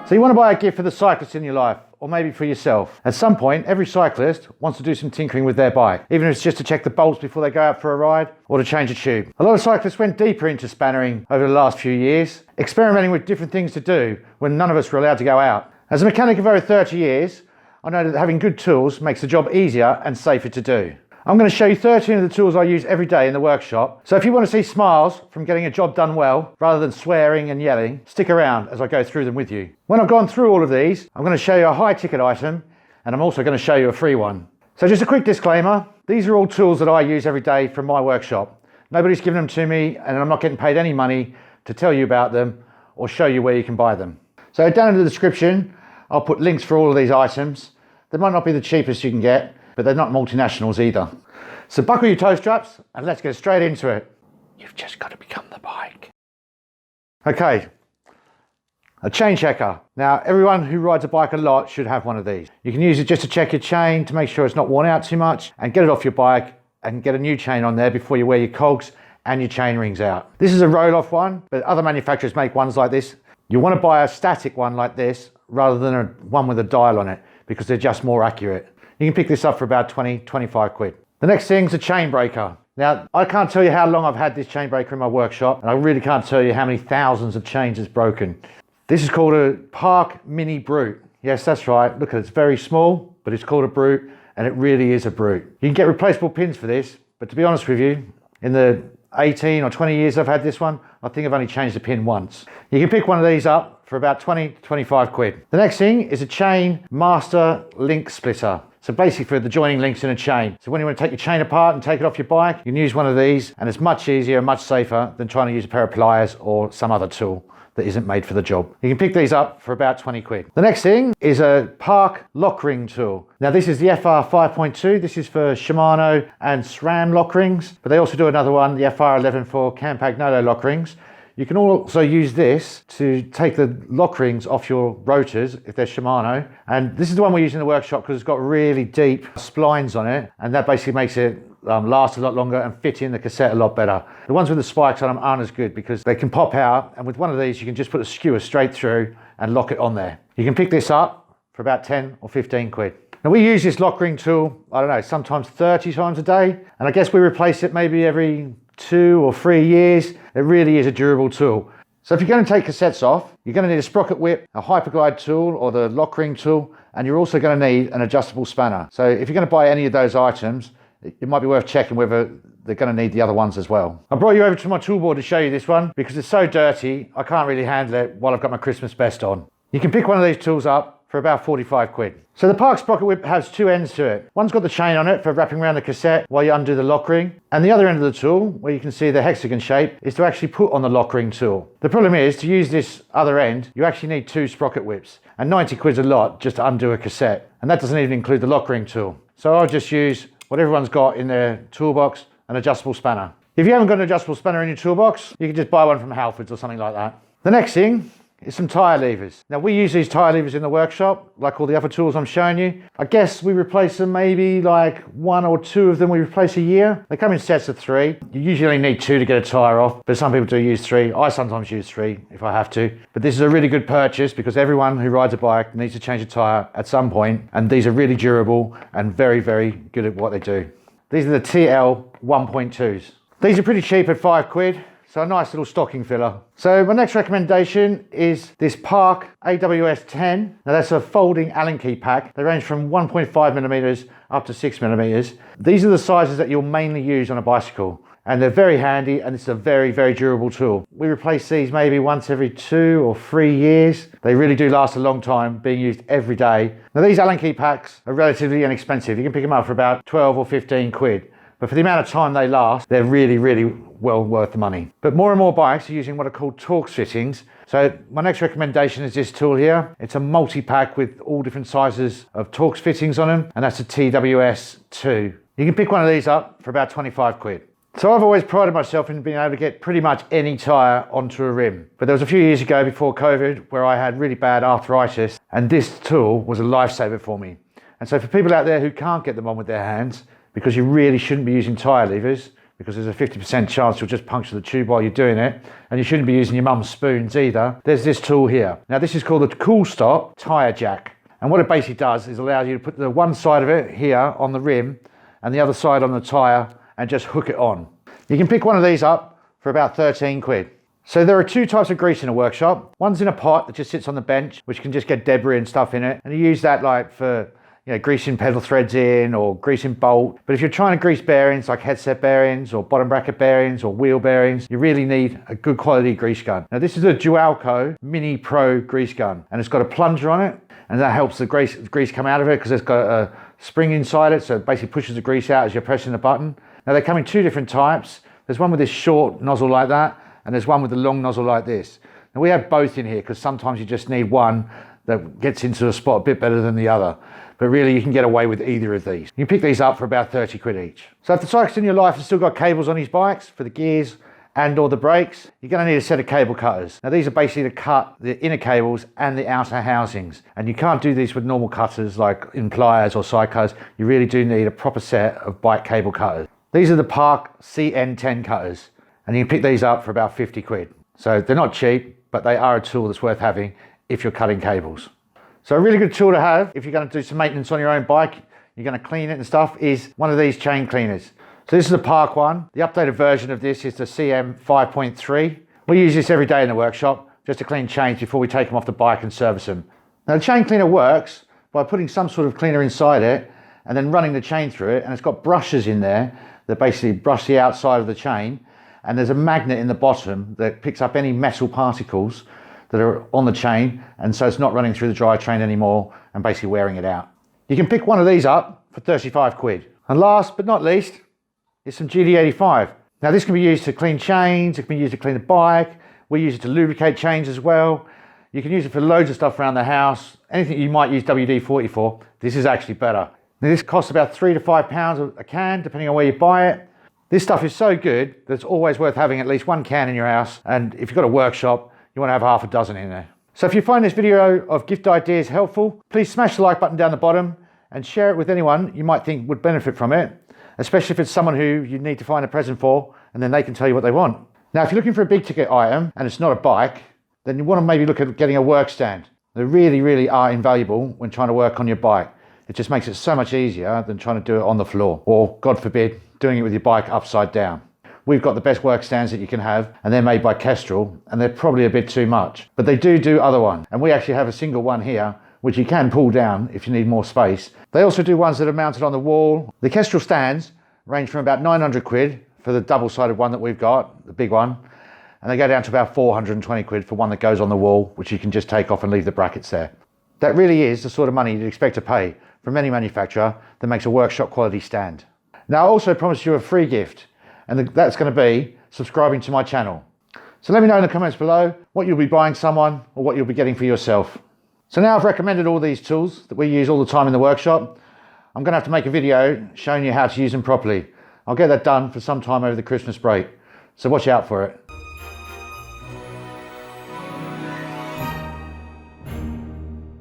So you want to buy a gift for the cyclist in your life, or maybe for yourself. At some point, every cyclist wants to do some tinkering with their bike, even if it's just to check the bolts before they go out for a ride, or to change a tube. A lot of cyclists went deeper into spannering over the last few years, experimenting with different things to do when none of us were allowed to go out. As a mechanic of over 30 years, I know that having good tools makes the job easier and safer to do. I'm going to show you 13 of the tools I use every day in the workshop. So if you want to see smiles from getting a job done well, rather than swearing and yelling, stick around as I go through them with you. When I've gone through all of these, I'm going to show you a high ticket item, and I'm also going to show you a free one. So just a quick disclaimer, these are all tools that I use every day from my workshop. Nobody's given them to me, and I'm not getting paid any money to tell you about them or show you where you can buy them. So down in the description, I'll put links for all of these items. They might not be the cheapest you can get, but they're not multinationals either. So buckle your toe straps and let's get straight into it. You've just got to become the bike. Okay, a chain checker. Now everyone who rides a bike a lot should have one of these. You can use it just to check your chain to make sure it's not worn out too much, and get it off your bike and get a new chain on there before you wear your cogs and your chain rings out. This is a roll-off one, but other manufacturers make ones like this. You want to buy a static one like this rather than one with a dial on it, because they're just more accurate. You can pick this up for about 20-25 quid. The next thing's a chain breaker. Now, I can't tell you how long I've had this chain breaker in my workshop, and I really can't tell you how many thousands of chains it's broken. This is called a Park Mini Brute. Yes, that's right. Look at it, it's very small, but it's called a Brute, and it really is a Brute. You can get replaceable pins for this, but to be honest with you, in the 18 or 20 years I've had this one, I think I've only changed the pin once. You can pick one of these up for about 20-25 quid. The next thing is a chain master link splitter. So basically for the joining links in a chain. So when you want to take your chain apart and take it off your bike, you can use one of these, and it's much easier and much safer than trying to use a pair of pliers or some other tool that isn't made for the job. You can pick these up for about 20 quid. The next thing is a Park lock ring tool. Now this is the FR 5.2. This is for Shimano and SRAM lock rings, but they also do another one, the FR 11 for Campagnolo lock rings. You can also use this to take the lock rings off your rotors if they're Shimano. And this is the one we use in the workshop because it's got really deep splines on it, and that basically makes it last a lot longer and fit in the cassette a lot better. The ones with the spikes on them aren't as good because they can pop out, and with one of these you can just put a skewer straight through and lock it on there. You can pick this up for about 10 or 15 quid. Now we use this lock ring tool, I don't know, sometimes 30 times a day, and I guess we replace it maybe every 2 or 3 years. It really is a durable tool. So if you're going to take cassettes off, you're going to need a sprocket whip, a hyperglide tool or the lock ring tool, and you're also going to need an adjustable spanner. So if you're going to buy any of those items, it might be worth checking whether they're going to need the other ones as well. I brought you over to my toolboard to show you this one because it's so dirty I can't really handle it while I've got my Christmas best on. You can pick one of these tools up for about 45 quid. So the Park sprocket whip has 2 ends to it. One's got the chain on it for wrapping around the cassette while you undo the lock ring, and the other end of the tool, where you can see the hexagon shape, is to actually put on the lock ring tool. The problem is, to use this other end, you actually need 2 sprocket whips, and 90 quid's a lot just to undo a cassette, and that doesn't even include the lock ring tool. So I'll just use what everyone's got in their toolbox, an adjustable spanner. If you haven't got an adjustable spanner in your toolbox, you can just buy one from Halfords or something like that. The next thing is some tyre levers. Now we use these tyre levers in the workshop, like all the other tools I'm showing you. I guess we replace them maybe like 1 or 2 of them we replace a year. They come in sets of 3. You usually only need 2 to get a tyre off, but some people do use 3. I sometimes use 3 if I have to. But this is a really good purchase because everyone who rides a bike needs to change a tyre at some point, and these are really durable and very, very good at what they do. These are the TL 1.2s. These are pretty cheap at 5 quid. So a nice little stocking filler. So my next recommendation is this Park AWS 10. Now that's a folding Allen key pack. They range from 1.5 millimeters up to 6 millimeters. These are the sizes that you'll mainly use on a bicycle. And they're very handy, and it's a very, very durable tool. We replace these maybe once every 2 or 3 years. They really do last a long time, being used every day. Now these Allen key packs are relatively inexpensive. You can pick them up for about 12 or 15 quid. But for the amount of time they last, they're really, really well worth the money. But more and more bikes are using what are called Torx fittings. So my next recommendation is this tool here. It's a multi-pack with all different sizes of Torx fittings on them, and that's a TWS 2. You can pick one of these up for about 25 quid. So I've always prided myself in being able to get pretty much any tyre onto a rim. But there was a few years ago before COVID where I had really bad arthritis, and this tool was a lifesaver for me. And so for people out there who can't get them on with their hands, because you really shouldn't be using tyre levers, because there's a 50% chance you'll just puncture the tube while you're doing it. And you shouldn't be using your mum's spoons either. There's this tool here. Now this is called a Cool Stop Tyre Jack. And what it basically does is allows you to put the one side of it here on the rim and the other side on the tyre and just hook it on. You can pick one of these up for about 13 quid. So there are two types of grease in a workshop. One's in a pot that just sits on the bench, which can just get debris and stuff in it. And you use that like for greasing pedal threads in or greasing bolt. But if you're trying to grease bearings like headset bearings or bottom bracket bearings or wheel bearings, you really need a good quality grease gun. Now this is a Dualco Mini Pro grease gun, and it's got a plunger on it, and that helps the grease come out of it because it's got a spring inside it, so it basically pushes the grease out as you're pressing the button. Now they come in two different types. There's one with this short nozzle like that, and there's one with the long nozzle like this. Now we have both in here because sometimes you just need one that gets into a spot a bit better than the other. But really you can get away with either of these. You can pick these up for about 30 quid each. So if the cyclist in your life has still got cables on his bikes for the gears and or the brakes, you're going to need a set of cable cutters. Now these are basically to cut the inner cables and the outer housings. And you can't do these with normal cutters like in pliers or side cutters. You really do need a proper set of bike cable cutters. These are the Park CN10 cutters. And you can pick these up for about 50 quid. So they're not cheap, but they are a tool that's worth having if you're cutting cables. So a really good tool to have if you're going to do some maintenance on your own bike, you're going to clean it and stuff, is one of these chain cleaners. So this is the Park one. The updated version of this is the CM 5.3. We use this every day in the workshop just to clean chains before we take them off the bike and service them. Now the chain cleaner works by putting some sort of cleaner inside it and then running the chain through it, and it's got brushes in there that basically brush the outside of the chain, and there's a magnet in the bottom that picks up any metal particles that are on the chain, and so it's not running through the drivetrain anymore and basically wearing it out. You can pick one of these up for 35 quid. And last but not least is some GD85. Now this can be used to clean chains, it can be used to clean the bike, we use it to lubricate chains as well. You can use it for loads of stuff around the house, anything you might use WD-40 for, this is actually better. Now this costs about £3 to £5 a can, depending on where you buy it. This stuff is so good that it's always worth having at least one can in your house, and if you've got a workshop, you want to have half a dozen in there. So if you find this video of gift ideas helpful, please smash the like button down the bottom and share it with anyone you might think would benefit from it, especially if it's someone who you need to find a present for, and then they can tell you what they want. Now, if you're looking for a big ticket item and it's not a bike, then you want to maybe look at getting a work stand. They really, really are invaluable when trying to work on your bike. It just makes it so much easier than trying to do it on the floor, or God forbid, doing it with your bike upside down. We've got the best work stands that you can have, and they're made by Kestrel, and they're probably a bit too much, but they do other ones. And we actually have a single one here, which you can pull down if you need more space. They also do ones that are mounted on the wall. The Kestrel stands range from about 900 quid for the double-sided one that we've got, the big one, and they go down to about 420 quid for one that goes on the wall, which you can just take off and leave the brackets there. That really is the sort of money you'd expect to pay from any manufacturer that makes a workshop quality stand. Now I also promised you a free gift, and that's going to be subscribing to my channel. So let me know in the comments below what you'll be buying someone or what you'll be getting for yourself. So now I've recommended all these tools that we use all the time in the workshop. I'm going to have to make a video showing you how to use them properly. I'll get that done for some time over the Christmas break, so watch out for it.